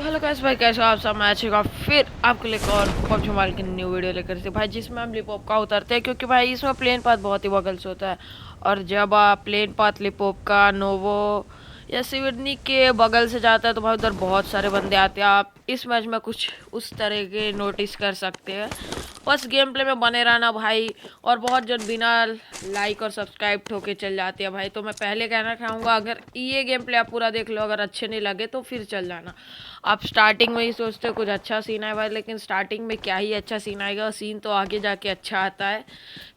तो hello guys भाई, कैसे हो आप सब। मैच का फिर आपके लिए एक और पबजी मोबाइल की न्यू वीडियो लेकर से भाई, जिसमें हम लिपोप का उतरते हैं, क्योंकि भाई इसमें प्लेन पाथ बहुत ही बगल से होता है। और जब आप प्लेन पाथ लिपोप का नोवो या सिवरनी के बगल से जाता है तो भाई उधर बहुत सारे बंदे आते हैं। आप इस मैच में कुछ उस तरह के नोटिस कर सकते हैं। बस गेम प्ले में बने रहना भाई। और बहुत जन बिना लाइक और सब्सक्राइब ठोके चल जाते हैं भाई। तो मैं पहले कहना चाहूँगा, अगर ये गेम प्ले आप पूरा देख लो, अगर अच्छे नहीं लगे तो फिर चल जाना। आप स्टार्टिंग में ही सोचते हो कुछ अच्छा सीन है भाई, लेकिन स्टार्टिंग में क्या ही अच्छा सीन आएगा, सीन तो आगे जाके अच्छा आता है।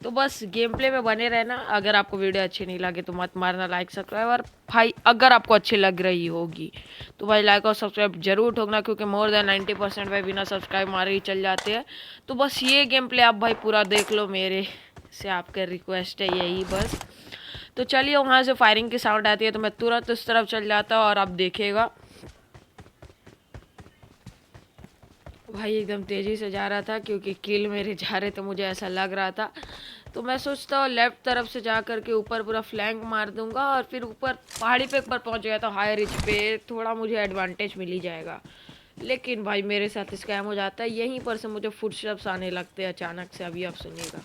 तो बस गेम प्ले में बने रहना। अगर आपको वीडियो अच्छी नहीं लगे तो मत मारना लाइक सब्सक्राइब। और भाई अगर आपको अच्छी लग रही होगी तो भाई लाइक और सब्सक्राइब जरूर ठोकना, क्योंकि मोर देन 90% भाई बिना सब्सक्राइब मारे ही चल जाते हैं। तो बस ये गेम प्ले आप भाई पूरा देख लो, मेरे से आपका रिक्वेस्ट है यही बस। तो चलिए, वहाँ से फायरिंग की साउंड आती है तो मैं तुरंत उस तरफ चल जाता हूँ। और आप देखिएगा भाई एकदम तेज़ी से जा रहा था, क्योंकि किल मेरे जा रहे थे, मुझे ऐसा लग रहा था। तो मैं सोचता हूँ लेफ्ट तरफ से जा करके ऊपर पूरा फ्लैंक मार दूंगा, और फिर ऊपर पहाड़ी पे एक बार पहुँच गया तो हाई रिच पे थोड़ा मुझे एडवांटेज मिल ही जाएगा। लेकिन भाई मेरे साथ स्कैम हो जाता है, यहीं पर से मुझे फुटस्टेप्स आने लगते हैं अचानक से। अभी आप सुनिएगा,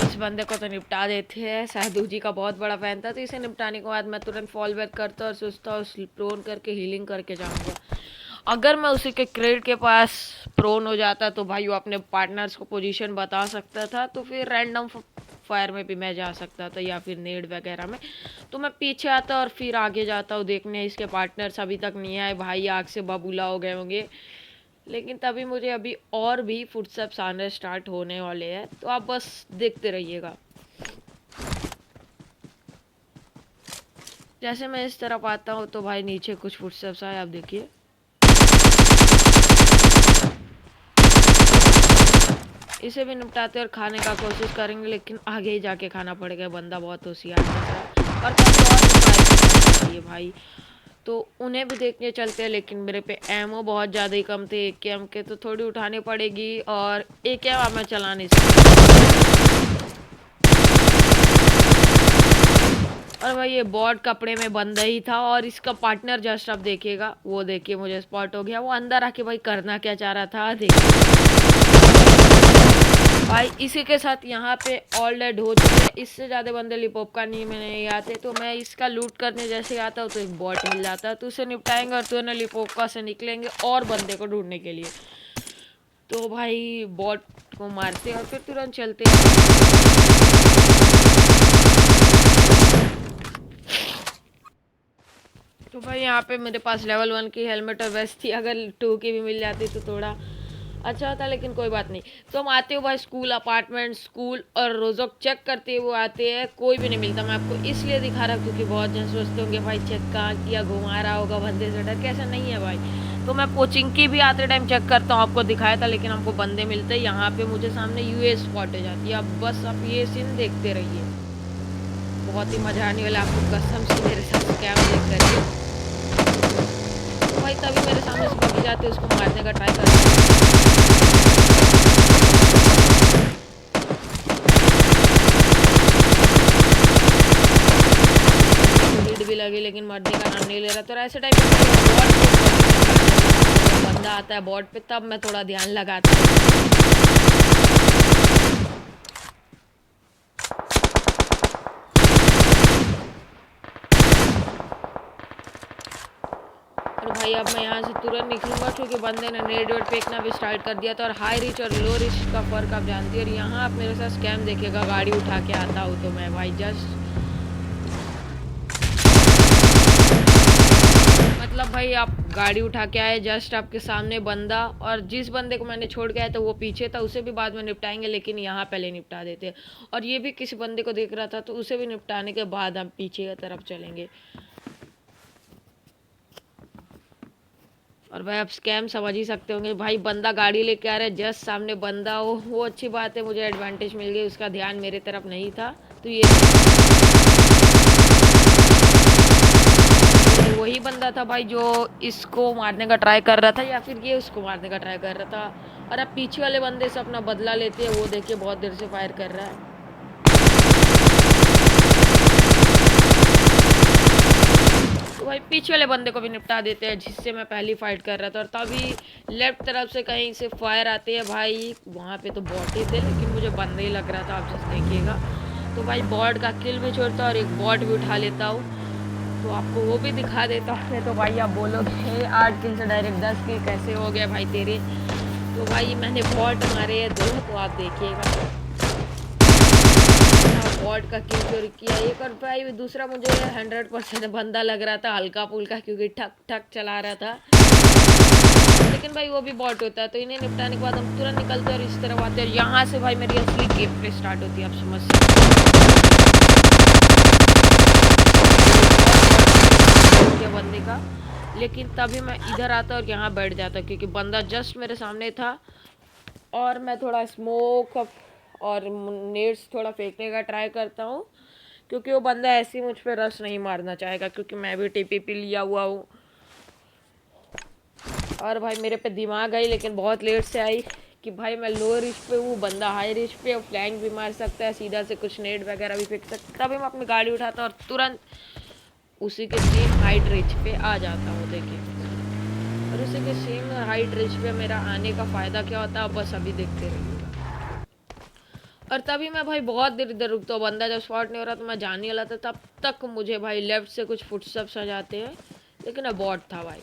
इस बंदे को तो निपटा देते हैं। साधु जी का बहुत बड़ा फैन था, तो इसे निपटाने के बाद मैं तुरंत फॉल बैक करता और सोचता हूँ प्रोन करके हीलिंग करके जाऊंगा। अगर मैं उसी के क्रेड के पास प्रोन हो जाता तो भाई वो अपने पार्टनर्स को पोजीशन बता सकता था, तो फिर रैंडम फायर में भी मैं जा सकता था या फिर नेड वगैरह में। तो मैं पीछे आता और फिर आगे जाता हूँ देखने इसके पार्टनर्स अभी तक नहीं आए भाई, आग से बबूला हो गए होंगे। लेकिन तभी मुझे अभी और भी फुटस्टेप्स आने स्टार्ट होने वाले हैं, तो आप बस देखते रहिएगा। जैसे मैं इस तरफ आता हूँ तो भाई नीचे कुछ फुटस्टेप्स आए, आप देखिए। इसे भी निपटाते और खाने का कोशिश करेंगे, लेकिन आगे ही जाके खाना पड़ेगा, बंदा बहुत होशियार है। और कभी और भी भाई, तो उन्हें भी देखने चलते हैं। लेकिन मेरे पे एमओ बहुत ज़्यादा ही कम थे, एक के एम के, तो थोड़ी उठानी पड़ेगी। और एक एम मैं चला नहीं सकता। और भाई ये बॉट कपड़े में बंदा ही था, और इसका पार्टनर जस्ट अब देखिएगा, वो देखिए मुझे स्पॉट हो गया। वो अंदर आके भाई करना क्या चाह रहा था देखिए भाई। इसी के साथ यहाँ पे ऑल डेड हो चुके हैं। इससे ज़्यादा बंदे लिपोप का नहीं आते, तो मैं इसका लूट करने जैसे आता हूँ तो एक बॉट मिल जाता है, तो उसे निपटाएंगे और तुरंत लिपोपका से निकलेंगे और बंदे को ढूंढने के लिए। तो भाई बॉट को मारते और फिर तुरंत चलते हैं। तो भाई यहाँ पे मेरे पास लेवल 1 की हेलमेट और वेस्ट थी, अगर 2 की भी मिल जाती तो थोड़ा अच्छा होता, लेकिन कोई बात नहीं। तो हम आते हुए भाई स्कूल, अपार्टमेंट, स्कूल और रोजोक चेक करते हुए आते हैं, कोई भी नहीं मिलता। मैं आपको इसलिए दिखा रहा हूँ क्योंकि बहुत जन सोचते होंगे भाई चेक कहाँ किया, घुमा रहा होगा बंदे से डर, कैसा नहीं है भाई। तो मैं कोचिंग की भी आते टाइम चेक करता हूँ, आपको दिखाया था, लेकिन हमको बंदे मिलते हैं। यहाँ पे मुझे सामने यूएस स्पॉट हो जाती है। अब बस आप ये सीन देखते रहिए, बहुत ही मजा आने वाला आपको कसम से मेरे साथ स्कैम देख करके। भाई तभी मेरे सामने से बगी जाते उसको मारने का ट्राई करते हिट भी लगी, लेकिन मरने का नाम नहीं ले रहा। तो ऐसे टाइम बंदा आता है बॉट पे, तब मैं थोड़ा ध्यान लगाता हूँ। और भाई अब मैं यहाँ से तुरंत निकलूंगा, क्योंकि बंदे ने नेड वेड फेंकना भी स्टार्ट कर दिया था। और हाई रिच और लो रिच का फ़र्क आप जानती है। और यहाँ आप मेरे साथ स्कैम देखिएगा, गाड़ी उठा के आता हूँ तो मैं भाई जस्ट मतलब भाई आप गाड़ी उठा के आए, जस्ट आपके सामने बंदा, और जिस बंदे को मैंने छोड़ के आया था वो पीछे था, उसे भी बाद में निपटाएंगे, लेकिन यहाँ पहले निपटा देते हैं। और ये भी किसी बंदे को देख रहा था, तो उसे भी निपटाने के बाद हम पीछे की तरफ चलेंगे। और भाई आप स्कैम समझ ही सकते होंगे भाई, बंदा गाड़ी लेके आ रहा है, जस्ट सामने बंदा हो, वो अच्छी बात है, मुझे एडवांटेज मिल गई, उसका ध्यान मेरे तरफ नहीं था। तो ये वही बंदा था भाई जो इसको मारने का ट्राई कर रहा था, या फिर ये उसको मारने का ट्राई कर रहा था। और अब पीछे वाले बंदे से अपना बदला लेते हैं, वो देखिए बहुत देर से फायर कर रहा है। तो भाई पीछे वाले बंदे को भी निपटा देते हैं जिससे मैं पहली फाइट कर रहा था। और तभी लेफ्ट तरफ से कहीं से फायर आते हैं भाई। वहाँ पे तो बॉट ही थे लेकिन मुझे बंदे ही लग रहा था, आप जस्ट देखिएगा। तो भाई बॉट का किल भी छोड़ता और एक बॉट भी उठा लेता हूँ, तो आपको वो भी दिखा देता हूँ। तो भाई आप बोलोगे 8 किल से डायरेक्ट 10 किल कैसे हो गया भाई तेरे। तो भाई मैंने बॉट मारे हैं 2, तो आप देखिएगा बॉट का किल चोरी किया एक। और भाई दूसरा मुझे 100% बंदा लग रहा था, हल्का फुल्का, क्योंकि ठक ठक चला रहा था, लेकिन भाई वो भी बॉट होता है। तो इन्हें निपटाने के बाद हम तुरंत निकलते हैं और इस तरफ आते हैं। और यहाँ से भाई मेरी असली गेम प्ले स्टार्ट होती है, आप समझ सकते बंदे का। लेकिन तभी मैं इधर आता और यहाँ बैठ जाता क्योंकि बंदा जस्ट मेरे सामने था। और मैं थोड़ा स्मोक और नेट्स थोड़ा फेंकने का ट्राई करता हूँ क्योंकि वो बंदा ऐसे ही मुझ पर रश नहीं मारना चाहेगा, क्योंकि मैं भी टीपीपी लिया हुआ हूँ। और भाई मेरे पे दिमाग आई लेकिन बहुत लेट से आई कि भाई मैं लो रिच पे हूँ, बंदा हाई रिच पे, फ्लैंक भी मार सकता है, सीधा से कुछ नेट वगैरह भी फेंक सकता है। तभी मैं अपनी गाड़ी उठाता और तुरंत उसी के सेम हाइट रिच पे आ जाता हूँ। देखिए, और उसी के सेम हाइट रिच पे मेरा आने का फ़ायदा क्या होता है, बस अभी देखते रहिएगा। और तभी मैं भाई बहुत देर इधर रुकता हूँ, बंदा जब शॉट नहीं हो रहा तो मैं जाने वाला था, तब तक मुझे भाई लेफ्ट से कुछ फुटस्टेप्स आ जाते हैं, लेकिन अब बॉट था भाई।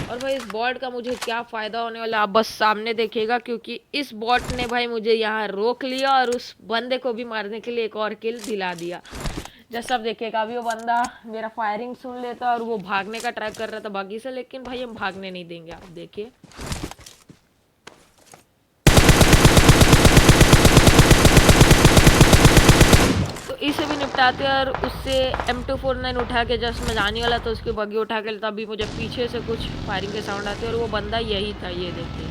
और भाई इस बॉट का मुझे क्या फ़ायदा होने वाला आप बस सामने देखिएगा, क्योंकि इस बॉट ने भाई मुझे यहाँ रोक लिया और उस बंदे को भी मारने के लिए एक और किल दिला दिया। जैसा आप देखिएगा अभी वो बंदा मेरा फायरिंग सुन लेता और वो भागने का ट्राई कर रहा था बागी से, लेकिन भाई हम भागने नहीं देंगे। आप देखिए तो इसे भी निपटाते और उससे M249 उठा के जस्ट मैं जाने वाला तो उसकी बगी उठा के, तभी मुझे पीछे से कुछ फायरिंग के साउंड आते और वो बंदा यही था, ये देखिए।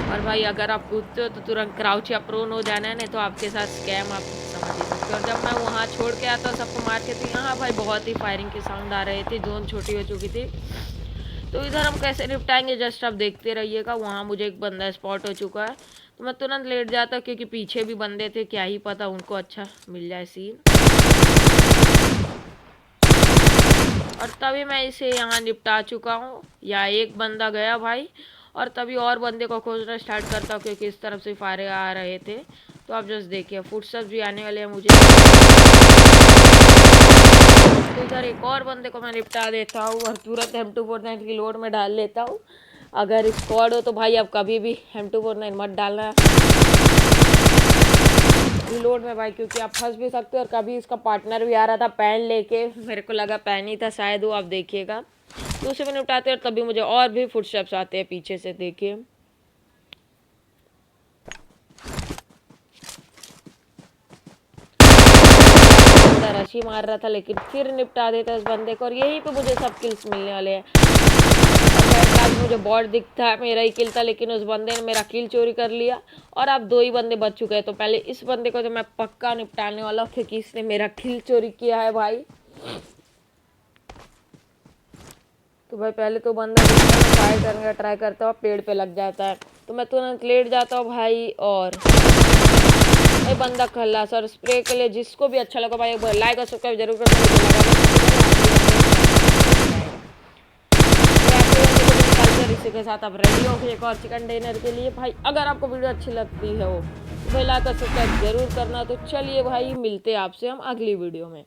और भाई अगर आप कूदते हो तो तुरंत क्राउच या प्रोन हो जाना है, नहीं तो आपके साथ स्कैम आप समझ ही सकते हो। और जब मैं वहाँ छोड़ के आता सबको मार के, तो यहाँ भाई बहुत ही फायरिंग के साउंड आ रहे थे, जोन छोटी हो चुकी थी। तो इधर हम कैसे निपटाएंगे जस्ट आप देखते रहिएगा। वहाँ मुझे एक बंदा स्पॉट हो चुका है, तो मैं तुरंत लेट जाता क्योंकि पीछे भी बंदे थे, क्या ही पता उनको अच्छा मिल जाए सीन। और तभी मैं इसे यहाँ निपटा चुका हूँ, या एक बंदा गया भाई। और तभी और बंदे को खोजना स्टार्ट करता हूँ क्योंकि इस तरफ से फायरे आ रहे थे। तो आप जस्ट देखिए फुटस्टेप्स भी आने वाले हैं मुझे। तो इधर एक और बंदे को मैं निपटा देता हूँ और तुरंत M249 की लोड में डाल लेता हूँ। अगर स्क्वाड हो तो भाई आप कभी भी M249 मत डालना रिलोड में भाई, क्योंकि आप फंस भी सकते हो। और कभी इसका पार्टनर भी आ रहा था पैन लेके, मेरे को लगा पैन ही था शायद वो, आप देखिएगा। तो उसे भी निपटाते और तभी मुझे और भी फुटस्टेप्स आते हैं पीछे से, देखिए। रशी मार रहा था लेकिन फिर निपटा देता उस बंदे को, और यहीं पे मुझे सब किल्स मिलने वाले हैं। आज मुझे बॉट दिखता है, मेरा ही किल था, लेकिन उस बंदे ने मेरा किल चोरी कर लिया। और अब 2 ही बंदे बच चुके हैं, तो पहले इस बंदे को तो मैं पक्का निपटाने वाला हूँ क्योंकि इसने मेरा किल चोरी किया है भाई। तो भाई पहले तो बंदा फायर करने का ट्राई करता हूँ, पेड़ पे लग जाता है, तो मैं तुरंत लेट जाता हूँ भाई। और भाई बंदा खल्लास। और स्प्रे के लिए जिसको भी अच्छा लगा भाई लाइक और सब्सक्राइब जरूर करना। इसी के साथ आप रेडी हो एक और चिकन डिनर के लिए भाई। अगर आपको वीडियो अच्छी लगती है तो भाई लाइक और सब्सक्राइब जरूर करना। तो चलिए भाई मिलते हैं आपसे हम अगली वीडियो में।